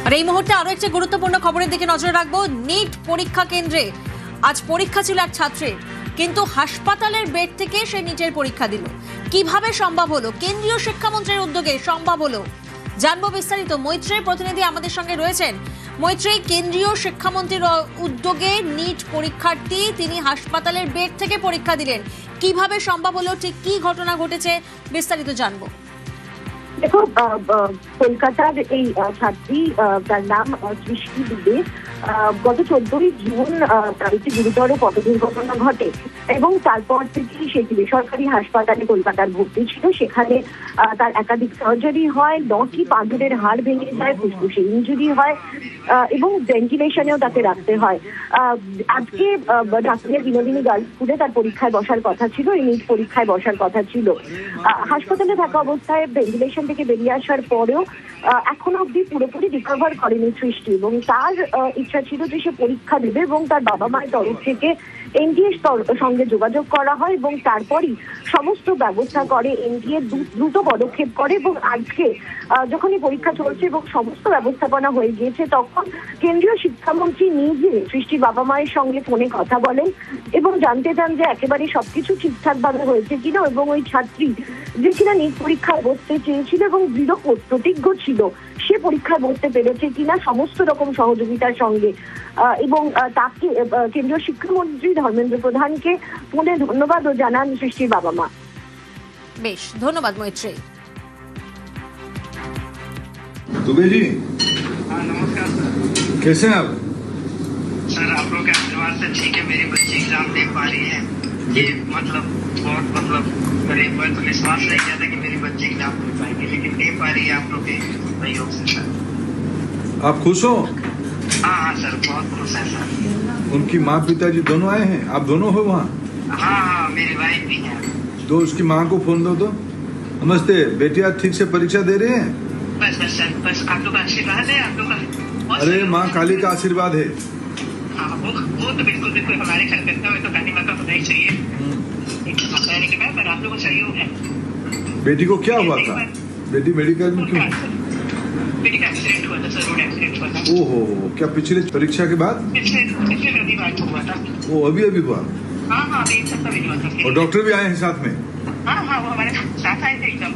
আর এই মুহূর্তে আরো একটি গুরুত্বপূর্ণ খবরের দিকে নজর রাখবো। নিট পরীক্ষা কেন্দ্রে আজ পরীক্ষা ছিল এক ছাত্রের, কিন্তু হাসপাতালের বেড থেকে সে নিটের পরীক্ষা দিল। কিভাবে সম্ভব হলো? কেন্দ্রীয় শিক্ষামন্ত্রীর উদ্যোগে সম্ভব হলো, জানবো বিস্তারিত। মৈত্রেয়ী প্রতিনিধি আমাদের সঙ্গে রয়েছেন। মৈত্রেয়ী, কেন্দ্রীয় শিক্ষামন্ত্রীর উদ্যোগে নিট পরীক্ষার্থী তিনি হাসপাতালের বেড থেকে পরীক্ষা দিলেন, কিভাবে সম্ভব হলো, ঠিক কি ঘটনা ঘটেছে বিস্তারিত জানবো। দেখো, কলকাতার এই ছাত্রী, তার নাম সৃষ্টি দুবে, গত 14ই জুন একটি গুরুতর পথ দুর্ঘটনা ঘটে এবং তারপর থেকেই সে বেসরকারি হাসপাতালে কলকাতার ভর্তি ছিল। সেখানে তার একাধিক সার্জারি হয়, 9টি পাঁজরের হাড় ভেঙে যায়, ফুসফুসে ইনজুরি হয় এবং ভেন্টিলেশনেও তাকে রাখতে হয়। আজকে ঢাকার বিনোদিনী গার্লস স্কুলে তার পরীক্ষায় বসার কথা ছিল, এই নিট পরীক্ষায় বসার কথা ছিল। হাসপাতালে থাকা অবস্থায় ভেন্টিলেশন থেকে বেরিয়ে আসার পরেও এখনো অব্দি পুরোপুরি রিকভার করেনি সৃষ্টি, এবং তার ইচ্ছা ছিল যে সে পরীক্ষা দেবে এবং তার বাবা মায়ের তরফ থেকে এনটিএর সঙ্গে যোগাযোগ করা হয় এবং তারপরই সমস্ত ব্যবস্থা করে এনটিএ, দ্রুত পদক্ষেপ করে। এবং আজকে যখনই পরীক্ষা চলছে এবং সমস্ত ব্যবস্থাপনা হয়ে গিয়েছে, তখন কেন্দ্রীয় শিক্ষামন্ত্রী নিজে সৃষ্টির বাবা মায়ের সঙ্গে ফোনে কথা বলেন এবং জানতে চান যে একেবারে সবকিছু ঠিকঠাক ভাবে হয়েছে কিনা, এবং ওই ছাত্রী যে কিনা নিট পরীক্ষায় বসতে চেয়েছিল এবং দৃঢ় প্রতিজ্ঞ ছিল সে পরীক্ষায় বসতে পেরেছে কিনা সমস্ত রকম সহযোগিতার সঙ্গে। এবং তাকে কেন্দ্রীয় শিক্ষামন্ত্রী ধর্মেন্দ্র প্রধানকে ফোনে ধন্যবাদও জানান সৃষ্টির বাবা মা। বেশ, ধন্যবাদ মৈত্রেয়ী। दुबे जी, हाँ नमस्कार सर। कैसे हैं आप? सर आप लोग के आशीर्वाद से ठीक है, मेरी बच्ची एग्जाम दे पा रही है। ये बहुत मेरे पर तो विश्वास नहीं किया था कि मेरी बच्ची एग्जाम दे पाएगी, लेकिन दे पा रही है आप लोग के सहयोग से सर। आप खुश हो? हाँ सर, बहुत खुश है सर। उनकी माँ पिताजी दोनों आए हैं, आप दोनों हो वहाँ? हाँ, मेरी वाइफ भी है। तो उसकी माँ को फोन दो तो। नमस्ते बेटी, आज ठीक से परीक्षा दे रहे हैं? बस सर, बस आप लोग का आशीर्वाद है, आप लोग का। अरे माँ काली का आशीर्वाद है। हाँ, वो तो बिल्कुल हमारे घर करता है, तो काली माँ का होना ही चाहिए। कहने के बाद पर आप लोग को सहयोग है। बेटी को क्या हुआ था? बेटी मेडिकल में क्यों? बेटी का एक्सीडेंट हुआ था सर, रोड एक्सीडेंट हुआ था। ओहो, क्या पिछले परीक्षा के बाद? पिछले रविवार को हुआ था। वो अभी हुआ? हाँ, अभी एक सप्ताह भी हुआ था। और डॉक्टर भी आए हैं साथ में? हाँ, वो हमारे साथ आए थे एकदम।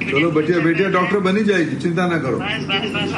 चलो बेटिया डॉक्टर बनी जाएगी, चिंता ना करो। बस